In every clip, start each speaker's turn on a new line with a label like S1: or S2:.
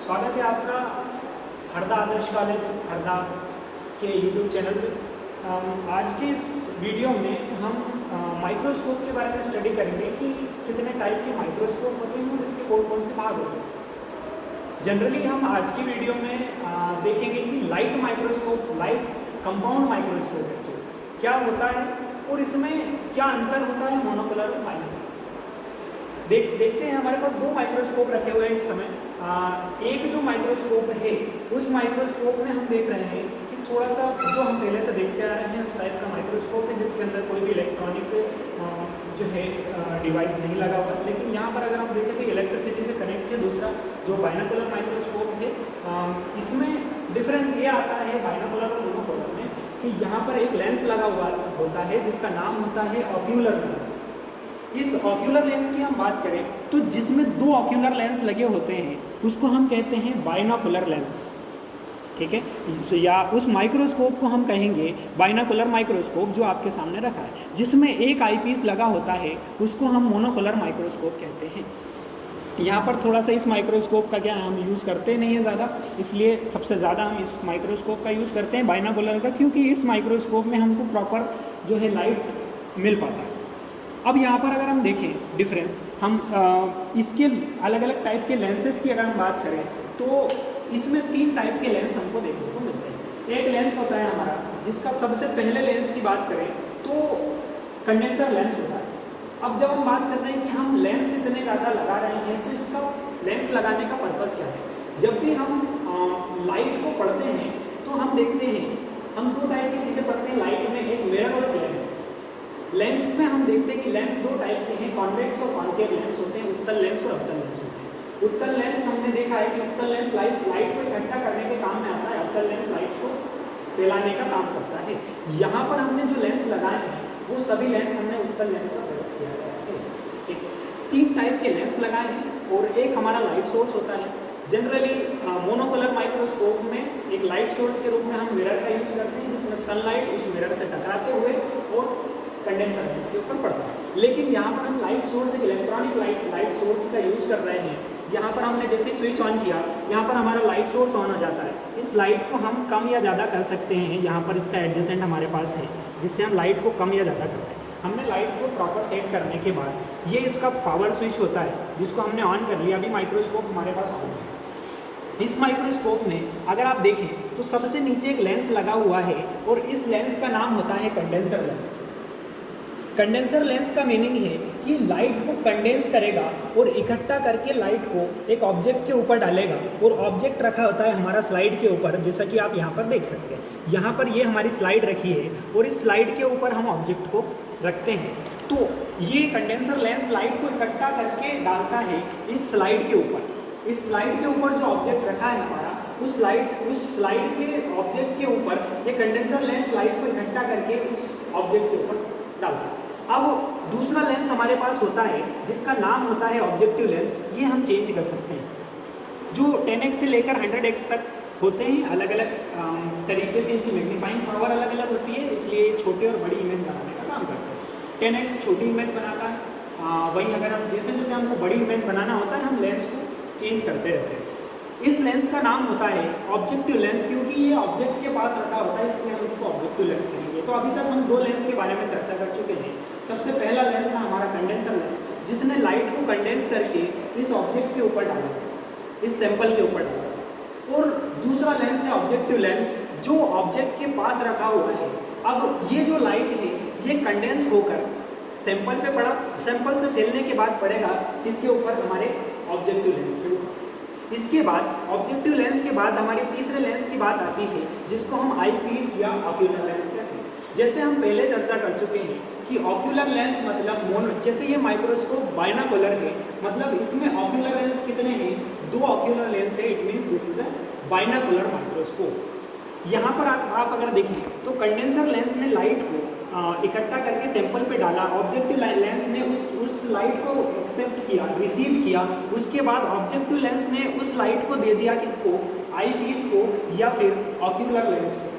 S1: स्वागत है आपका हरदा आदर्श कॉलेज हरदा के यूट्यूब चैनल पे। आज के इस वीडियो में हम माइक्रोस्कोप के बारे में स्टडी करेंगे कि कितने टाइप के माइक्रोस्कोप होते हैं और इसके कौन कौन से भाग होते हैं। जनरली हम आज की वीडियो में देखेंगे कि light microscope, light compound microscope क्या होता है और इसमें क्या अंतर होता है मोनोकुलर और बाइनोकुलर। देखते हैं, हमारे पास दो माइक्रोस्कोप रखे हुए हैं इस समय। एक जो माइक्रोस्कोप है उस माइक्रोस्कोप में हम देख रहे हैं कि थोड़ा सा जो हम पहले से देखते आ रहे हैं उस टाइप का माइक्रोस्कोप है जिसके अंदर कोई भी इलेक्ट्रॉनिक जो है डिवाइस नहीं लगा हुआ है। लेकिन यहाँ पर अगर हम देखें तो इलेक्ट्रिसिटी से कनेक्ट है। दूसरा जो बाइनोकुलर माइक्रोस्कोप है इसमें डिफरेंस ये आता है बाइनोकुलर और मोनोकुलर में कि यहाँ पर एक लेंस लगा हुआ होता है जिसका नाम होता है ऑक्यूलर लेंस। इस ऑक्यूलर लेंस की हम बात करें तो जिसमें दो ऑक्यूलर लेंस लगे होते हैं उसको हम कहते हैं बाइनोकुलर लेंस, ठीक है। या उस माइक्रोस्कोप को हम कहेंगे बाइनोकुलर माइक्रोस्कोप जो आपके सामने रखा है। जिसमें एक आईपीस लगा होता है उसको हम मोनोकुलर माइक्रोस्कोप कहते हैं। यहाँ पर थोड़ा सा इस माइक्रोस्कोप का क्या हम यूज़ करते नहीं हैं ज़्यादा, इसलिए सबसे ज़्यादा हम इस माइक्रोस्कोप का यूज़ करते हैं बाइनोकुलर का, क्योंकि इस माइक्रोस्कोप में हमको प्रॉपर जो है लाइट मिल पाता है। अब यहाँ पर अगर हम देखें डिफरेंस, हम इसके अलग अलग टाइप के लेंसेज की अगर हम बात करें तो इसमें तीन टाइप के लेंस हमको देखने को मिलते हैं। एक लेंस होता है हमारा जिसका सबसे पहले लेंस की बात करें तो कंडेंसर लेंस होता है। अब जब हम बात कर रहे हैं कि हम लेंस इतने ज़्यादा लगा रहे हैं तो इसका लेंस लगाने का पर्पज़ क्या है। जब भी हम लाइट को पढ़ते हैं तो हम देखते हैं, हम दो टाइप की चीज़ें पढ़ते हैं लाइट में, एक मिरर और लेंस। लेंस में हम देखते हैं कि लेंस दो टाइप के हैं, कॉन्वेक्स और कॉन्केव लेंस होते हैं, उत्तल लेंस और अवतल लेंस होते हैं। उत्तल लेंस हमने देखा है कि उत्तल लेंस लाइट को इकट्ठा करने के काम में आता है, अवतल लेंस लाइट को फैलाने का काम करता है। यहाँ पर हमने जो लेंस लगाए हैं वो सभी लेंस हमने उत्तल लेंस का प्रयोग किया है, ठीक है। तीन टाइप के लेंस लगाए हैं और एक हमारा लाइट सोर्स होता है। जनरली मोनोकुलर माइक्रोस्कोप में एक लाइट सोर्स के रूप में हम मिरर का यूज़ करते हैं जिसमें सनलाइट उस मिरर से टकराते हुए और कंडेंसर लेंस के ऊपर पड़ता है। लेकिन यहाँ पर हम लाइट सोर्स, एक इलेक्ट्रॉनिक लाइट सोर्स का यूज़ कर रहे हैं। यहाँ पर हमने जैसे स्विच ऑन किया, यहाँ पर हमारा लाइट सोर्स ऑन हो जाता है। इस लाइट को हम कम या ज़्यादा कर सकते हैं। यहाँ पर इसका एडजस्टेंट हमारे पास है जिससे हम लाइट को कम या ज़्यादा कर रहे हैं। हमने लाइट को प्रॉपर सेट करने के बाद ये इसका पावर स्विच होता है जिसको हमने ऑन कर लिया। अभी माइक्रोस्कोप हमारे पास ऑन है। इस माइक्रोस्कोप में अगर आप देखें तो सबसे नीचे एक लेंस लगा हुआ है और इस लेंस का नाम होता है कंडेंसर लेंस। कंडेंसर लेंस का मीनिंग है कि लाइट को कंडेंस करेगा और इकट्ठा करके लाइट को एक ऑब्जेक्ट के ऊपर डालेगा। और ऑब्जेक्ट रखा होता है हमारा स्लाइड के ऊपर, जैसा कि आप यहाँ पर देख सकते हैं। यहाँ पर ये हमारी स्लाइड रखी है और इस स्लाइड के ऊपर हम ऑब्जेक्ट को रखते हैं। तो ये कंडेंसर लेंस लाइट को इकट्ठा करके डालता है इस स्लाइड के ऊपर। इस स्लाइड के ऊपर जो ऑब्जेक्ट रखा है हमारा, उस स्लाइड के ऑब्जेक्ट के ऊपर ये कंडेंसर लेंस लाइट को इकट्ठा करके उस ऑब्जेक्ट के ऊपर डालता है। अब दूसरा लेंस हमारे पास होता है जिसका नाम होता है ऑब्जेक्टिव लेंस। ये हम चेंज कर सकते हैं, जो 10x से लेकर 100x तक होते हैं। अलग अलग तरीके से इनकी मैग्नीफाइंग पावर अलग अलग होती है, इसलिए छोटे और बड़ी इमेज बनाने का काम करते हैं। 10x छोटी इमेज बनाता है, वहीं अगर हम जैसे जैसे हमको बड़ी इमेज बनाना होता है हम लेंस को चेंज करते रहते हैं। इस लेंस का नाम होता है ऑब्जेक्टिव लेंस, क्योंकि ये ऑब्जेक्ट के पास रखा होता है इसलिए हम इसको ऑब्जेक्टिव लेंस कहेंगे। तो अभी तक हम दो लेंस के बारे में चर्चा कर चुके हैं। सबसे पहला लेंस था हमारा कंडेंसर लेंस जिसने लाइट को कंडेंस करके इस ऑब्जेक्ट के ऊपर डाला, इस सैंपल के ऊपर डाला। और दूसरा लेंस है ऑब्जेक्टिव लेंस जो ऑब्जेक्ट के पास रखा हुआ है। अब ये जो लाइट है ये कंडेंस होकर सैंपल पे पड़ा, सैंपल से फैलने के बाद पड़ेगा किसके ऊपर, हमारे ऑब्जेक्टिव लेंस के ऊपर। इसके बाद ऑब्जेक्टिव लेंस के बाद हमारे तीसरे लेंस की बात आती है जिसको हम आईपीस या ऑक्यूलर लेंस कहते हैं। जैसे हम पहले चर्चा कर चुके हैं कि ऑक्यूलर लेंस मतलब मोनो, जैसे ये माइक्रोस्कोप बाइनोकुलर है मतलब इसमें ऑक्यूलर लेंस कितने हैं, दो ऑक्यूलर लेंस है। It means this is a binocular microscope. यहाँ पर आप अगर देखें तो कंडेंसर लेंस ने लाइट को इकट्ठा करके सैंपल पे डाला, ऑब्जेक्टिव लेंस ने उस लाइट को एक्सेप्ट किया, रिसीव किया। उसके बाद ऑब्जेक्टिव लेंस ने उस लाइट को दे दिया किसको, आईपीस को या फिर ऑक्यूलर लेंस को।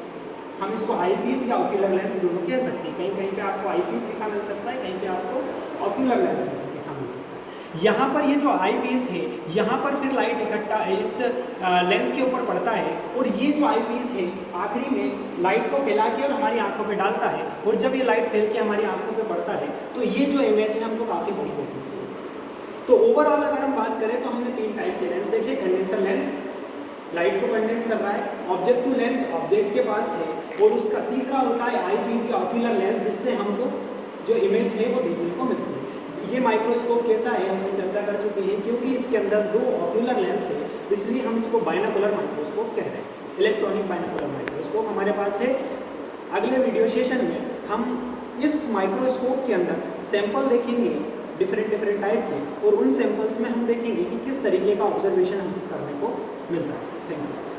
S1: हम इसको आईपीस या ऑक्यूलर लेंस दोनों कह सकते हैं। कहीं कहीं पे आपको आईपीस लिखा मिल सकता है, कहीं पे आपको ऑक्यूलर लेंस लिखा मिल सकता है। यहाँ पर ये जो आई पीस है, यहाँ पर फिर लाइट इकट्ठा इस लेंस के ऊपर पड़ता है और ये जो आई पीस है आखिरी में लाइट को फैला के और हमारी आंखों पे डालता है, और जब ये लाइट फैल के हमारी आंखों पे पड़ता है तो ये जो इमेज है हमको काफ़ी बड़ी होती है। तो ओवरऑल अगर हम बात करें तो हमने 3 टाइप के लेंस देखे। कंडेंसर लेंस लाइट को कंडेंस कर रहा है, ऑब्जेक्टिव लेंस ऑब्जेक्ट के पास है, और उसका तीसरा होता है आई पीस या ऑक्यूलर लेंस, जिससे हमको जो इमेज है वो देखने को मिलती है। ये माइक्रोस्कोप कैसा है हमने चर्चा कर चुके हैं, क्योंकि इसके अंदर 2 ऑक्यूलर लेंस है, इसलिए हम इसको बाइनोकुलर माइक्रोस्कोप कह रहे हैं। इलेक्ट्रॉनिक बाइनोकुलर माइक्रोस्कोप हमारे पास है। अगले वीडियो सेशन में हम इस माइक्रोस्कोप के अंदर सैंपल देखेंगे डिफरेंट टाइप के, और उन सैंपल्स में हम देखेंगे कि किस तरीके का ऑब्जर्वेशन हमको करने को मिलता है। Thank you.